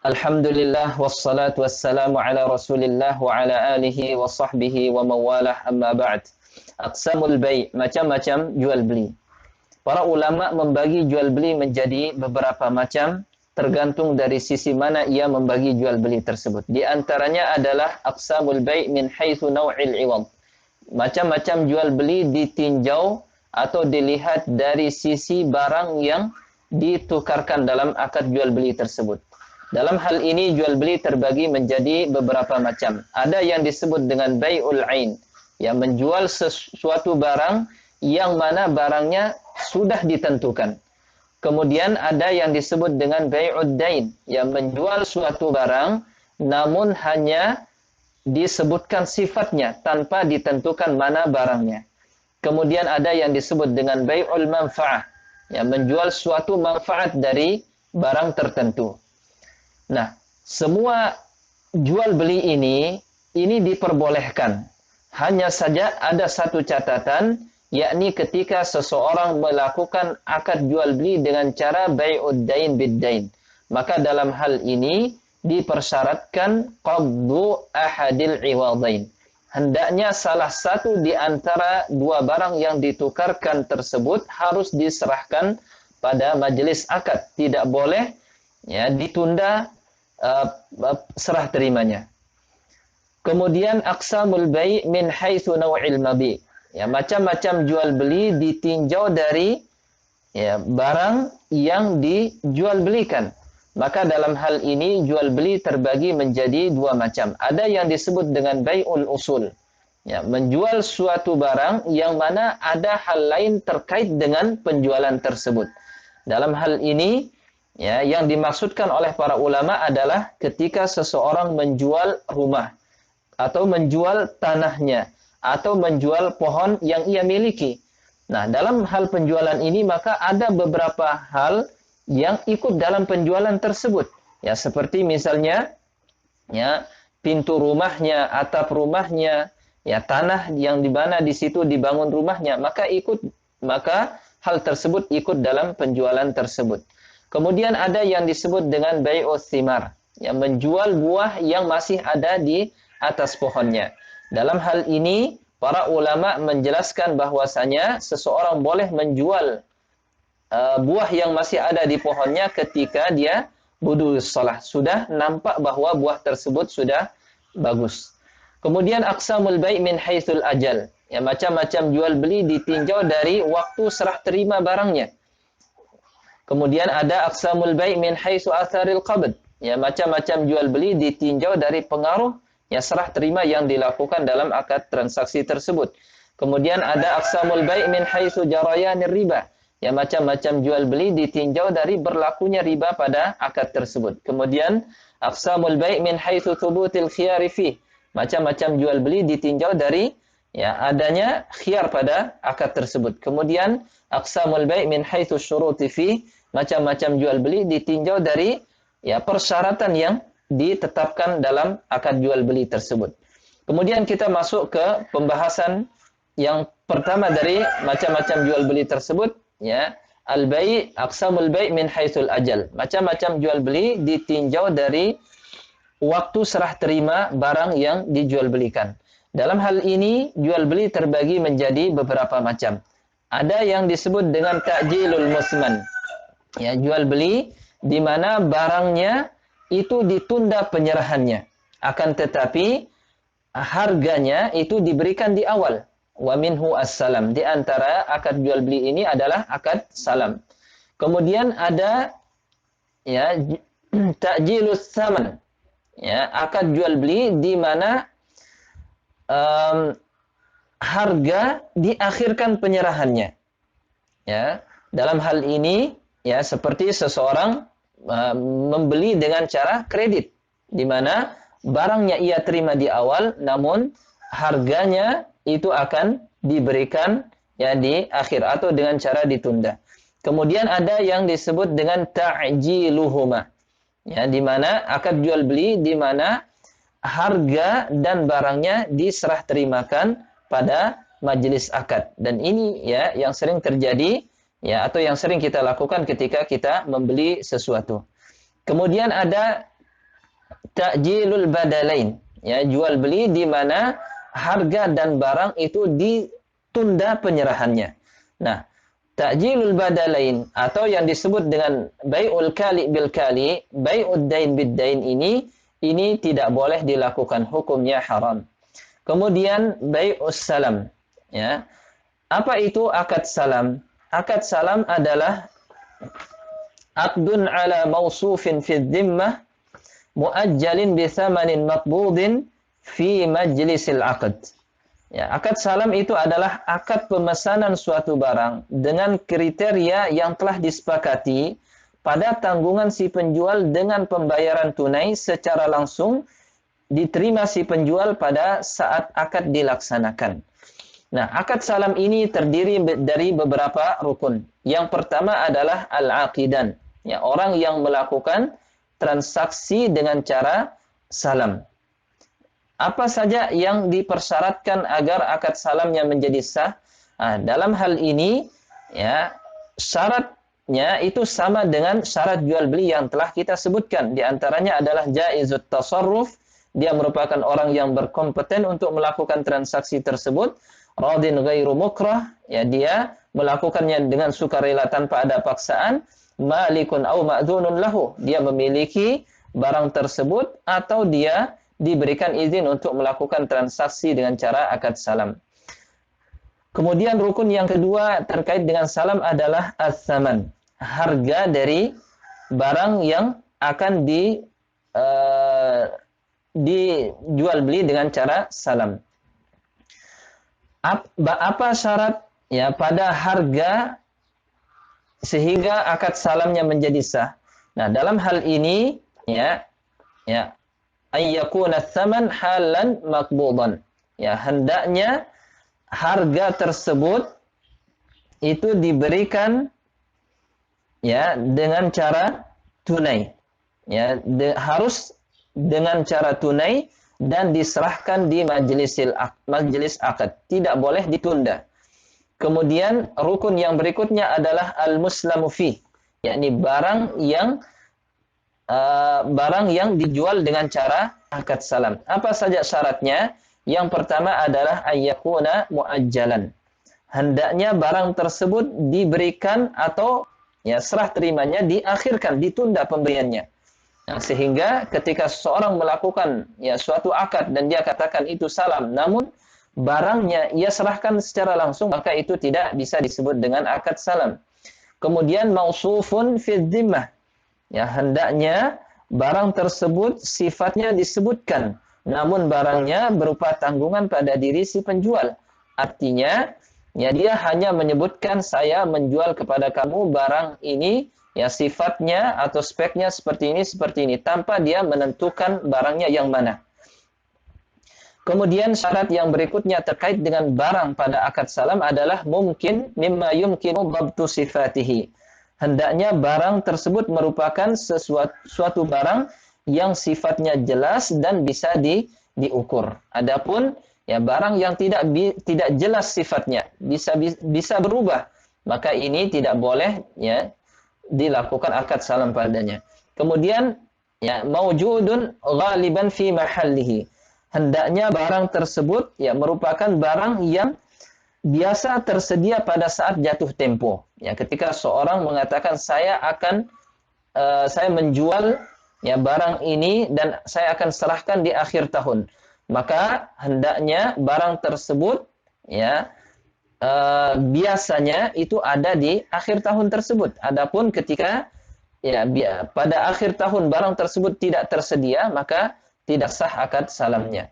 Alhamdulillah wassalatu wassalamu ala Rasulillah wa ala alihi wa sahbihi wa mawalah amma ba'd. Aqsamul bai', macam-macam jual beli. Para ulama membagi jual beli menjadi beberapa macam tergantung dari sisi mana ia membagi jual beli tersebut. Di antaranya adalah aqsamul bai' min haitsu naw'il 'iwad. Macam-macam jual beli ditinjau atau dilihat dari sisi barang yang ditukarkan dalam akad jual beli tersebut. Dalam hal ini jual beli terbagi menjadi beberapa macam. Ada yang disebut dengan bai'ul ain, yang menjual sesuatu barang yang mana barangnya sudah ditentukan. Kemudian ada yang disebut dengan bai'ud dain, yang menjual suatu barang namun hanya disebutkan sifatnya tanpa ditentukan mana barangnya. Kemudian ada yang disebut dengan bai'ul manfa'ah, yang menjual suatu manfaat dari barang tertentu. Nah, semua jual beli ini diperbolehkan. Hanya saja ada satu catatan, yakni ketika seseorang melakukan akad jual beli dengan cara bai'ud dain bid-dain. Maka dalam hal ini dipersyaratkan qabdu ahadil iwadain. Hendaknya salah satu di antara dua barang yang ditukarkan tersebut harus diserahkan pada majelis akad. Tidak boleh ditunda serah terimanya. Kemudian aqsamul bai' min haitsu naw'il mabi'. Macam-macam jual beli ditinjau dari barang yang dijual belikan. Maka dalam hal ini jual beli terbagi menjadi dua macam. Ada yang disebut dengan bai'ul usul. Menjual suatu barang yang mana ada hal lain terkait dengan penjualan tersebut. Dalam hal ini yang dimaksudkan oleh para ulama adalah ketika seseorang menjual rumah atau menjual tanahnya atau menjual pohon yang ia miliki. Nah, dalam hal penjualan ini maka ada beberapa hal yang ikut dalam penjualan tersebut. Seperti misalnya pintu rumahnya, atap rumahnya, tanah yang di mana di situ dibangun rumahnya, maka hal tersebut ikut dalam penjualan tersebut. Kemudian ada yang disebut dengan bai'us thimar, yang menjual buah yang masih ada di atas pohonnya. Dalam hal ini, para ulama menjelaskan bahwasanya seseorang boleh menjual buah yang masih ada di pohonnya ketika dia budus shalah. Sudah nampak bahwa buah tersebut sudah bagus. Kemudian aqsamul bai' min haitsul ajal. Macam-macam jual beli ditinjau dari waktu serah terima barangnya. Kemudian ada aqsamul bai' min haitsu atharil qabd. Macam-macam jual beli ditinjau dari pengaruh serah terima yang dilakukan dalam akad transaksi tersebut. Kemudian ada aqsamul bai' min haitsu jarayanir riba. Macam-macam jual beli ditinjau dari berlakunya riba pada akad tersebut. Kemudian aqsamul bai' min haitsu thubutil khiyari fih. Macam-macam jual beli ditinjau dari adanya khiyar pada akad tersebut. Kemudian aqsamul bai' min haitsu syuruti fih. Macam-macam jual beli ditinjau dari persyaratan yang ditetapkan dalam akad jual beli tersebut. Kemudian kita masuk ke pembahasan yang pertama dari macam-macam jual beli tersebut, al-bai' aqsamul bai' min haitsul ajal. Macam-macam jual beli ditinjau dari waktu serah terima barang yang dijual belikan. Dalam hal ini jual beli terbagi menjadi beberapa macam. Ada yang disebut dengan ta'jilul musman. Jual beli di mana barangnya itu ditunda penyerahannya. Akan tetapi harganya itu diberikan di awal. Wa minhu as-salam. Di antara akad jual beli ini adalah akad salam. Kemudian ada ta'jilus saman. Akad jual beli di mana harga diakhirkan penyerahannya. Dalam hal ini seperti seseorang membeli dengan cara kredit, di mana barangnya ia terima di awal, namun harganya itu akan diberikan di akhir atau dengan cara ditunda. Kemudian ada yang disebut dengan ta'jiluhuma, di mana akad jual beli di mana harga dan barangnya diserah terimakan pada majelis akad. Dan ini yang sering terjadi atau yang sering kita lakukan ketika kita membeli sesuatu. Kemudian ada ta'jilul badalain, ya, jual beli di mana harga dan barang itu ditunda penyerahannya. Nah, ta'jilul badalain atau yang disebut dengan bai'ul kali bil kali, bai'ud dain bid dain ini tidak boleh dilakukan, hukumnya haram. Kemudian bai'us salam, ya. Apa itu akad salam? Akad salam adalah aqdun ala mausufin fi dhimmah muajjalin bi thamanin maqbudin fi majlisil aqd. Ya, akad salam itu adalah akad pemesanan suatu barang dengan kriteria yang telah disepakati pada tanggungan si penjual dengan pembayaran tunai secara langsung diterima si penjual pada saat akad dilaksanakan. Nah, akad salam ini terdiri dari beberapa rukun. Yang pertama adalah al-aqidan, ya, orang yang melakukan transaksi dengan cara salam. Apa saja yang dipersyaratkan agar akad salamnya menjadi sah? Nah, dalam hal ini, ya, syaratnya itu sama dengan syarat jual beli yang telah kita sebutkan. Di antaranya adalah jaizut tasarruf, dia merupakan orang yang berkompeten untuk melakukan transaksi tersebut. Radin ghairu mukrah, ya, dia melakukannya dengan sukarela tanpa ada paksaan. Malikun au ma'dzunun lahu, dia memiliki barang tersebut atau dia diberikan izin untuk melakukan transaksi dengan cara akad salam. Kemudian rukun yang kedua terkait dengan salam adalah as-saman, harga dari barang yang akan dijual beli dengan cara salam. Apa syarat, ya, pada harga sehingga akad salamnya menjadi sah? Nah, dalam hal ini, ya, ayyakuna tsaman halan maqbudan. Ya, hendaknya harga tersebut itu diberikan, ya, dengan cara tunai. Ya, harus dengan cara tunai dan diserahkan di majelis akad, tidak boleh ditunda. Kemudian rukun yang berikutnya adalah al-muslamu fi, yakni barang yang dijual dengan cara akad salam. Apa saja syaratnya? Yang pertama adalah ayyakuna muajjalan. Hendaknya barang tersebut diberikan atau, ya, serah terimanya diakhirkan, ditunda pemberiannya. Nah, sehingga ketika seseorang melakukan, ya, suatu akad dan dia katakan itu salam, namun barangnya ia serahkan secara langsung, maka itu tidak bisa disebut dengan akad salam. Kemudian mausufun fi dhimmah, ya, hendaknya barang tersebut sifatnya disebutkan, namun barangnya berupa tanggungan pada diri si penjual. Artinya, ya, dia hanya menyebutkan saya menjual kepada kamu barang ini, ya, sifatnya atau speknya seperti ini, tanpa dia menentukan barangnya yang mana. Kemudian syarat yang berikutnya terkait dengan barang pada akad salam adalah mungkin mimma yumkinu dhabtu sifatihi. Hendaknya barang tersebut merupakan suatu barang yang sifatnya jelas dan bisa diukur. Adapun, ya, barang yang tidak jelas sifatnya, bisa berubah, maka ini tidak boleh, ya, dilakukan akad salam padanya. Kemudian, ya, maujudun ghaliban fi mahallihi. Hendaknya barang tersebut, ya, merupakan barang yang biasa tersedia pada saat jatuh tempo. Ya, ketika seorang mengatakan saya menjual, ya, barang ini dan saya akan serahkan di akhir tahun, maka hendaknya barang tersebut, ya, biasanya itu ada di akhir tahun tersebut. Adapun ketika, ya, pada akhir tahun barang tersebut tidak tersedia, maka tidak sah akad salamnya.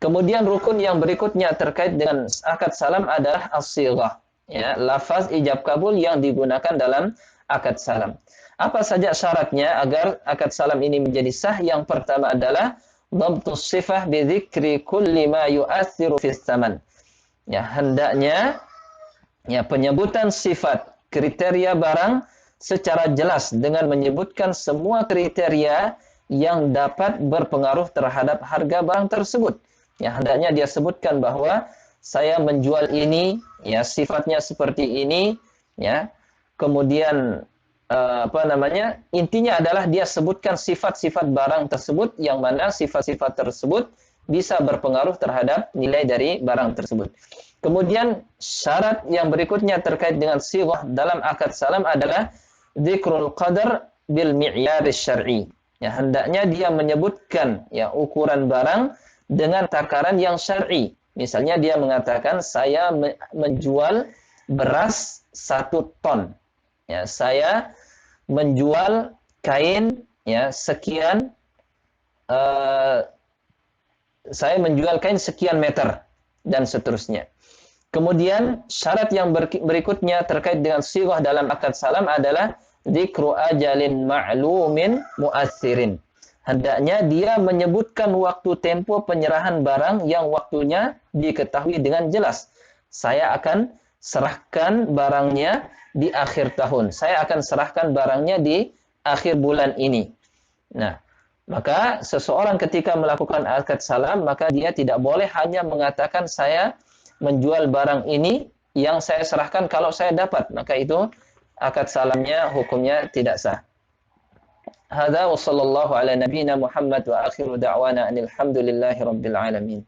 Kemudian rukun yang berikutnya terkait dengan akad salam adalah as-sighah, ya, lafaz ijab kabul yang digunakan dalam akad salam. Apa saja syaratnya agar akad salam ini menjadi sah? Yang pertama adalah dhabtus sifah bi dzikri kulli ma yu'athiru fis tsaman. Ya, hendaknya, ya, penyebutan sifat kriteria barang secara jelas dengan menyebutkan semua kriteria yang dapat berpengaruh terhadap harga barang tersebut. Ya, hendaknya dia sebutkan bahwa saya menjual ini, ya, sifatnya seperti ini, ya. Kemudian intinya adalah dia sebutkan sifat-sifat barang tersebut yang mana sifat-sifat tersebut bisa berpengaruh terhadap nilai dari barang tersebut. Kemudian syarat yang berikutnya terkait dengan sighah dalam akad salam adalah dzikrul qadar bil mi'yar syar'i. Ya, hendaknya dia menyebutkan ya ukuran barang dengan takaran yang syar'i. Misalnya dia mengatakan saya menjual beras 1 ton. Ya, saya menjual kain ya sekian saya menjual kain sekian meter dan seterusnya. Kemudian syarat yang berikutnya terkait dengan sighah dalam akad salam adalah dzikru ajalin ma'lumin mu'assirin. Hendaknya dia menyebutkan waktu tempo penyerahan barang yang waktunya diketahui dengan jelas. Saya akan serahkan barangnya di akhir tahun. Saya akan serahkan barangnya di akhir bulan ini. Nah, maka seseorang ketika melakukan akad salam, maka dia tidak boleh hanya mengatakan saya menjual barang ini yang saya serahkan kalau saya dapat. Maka itu akad salamnya hukumnya tidak sah. Hadza wa sallallahu ala nabiyyina Muhammad wa akhiru da'wana anil hamdulillahi rabbil alamin.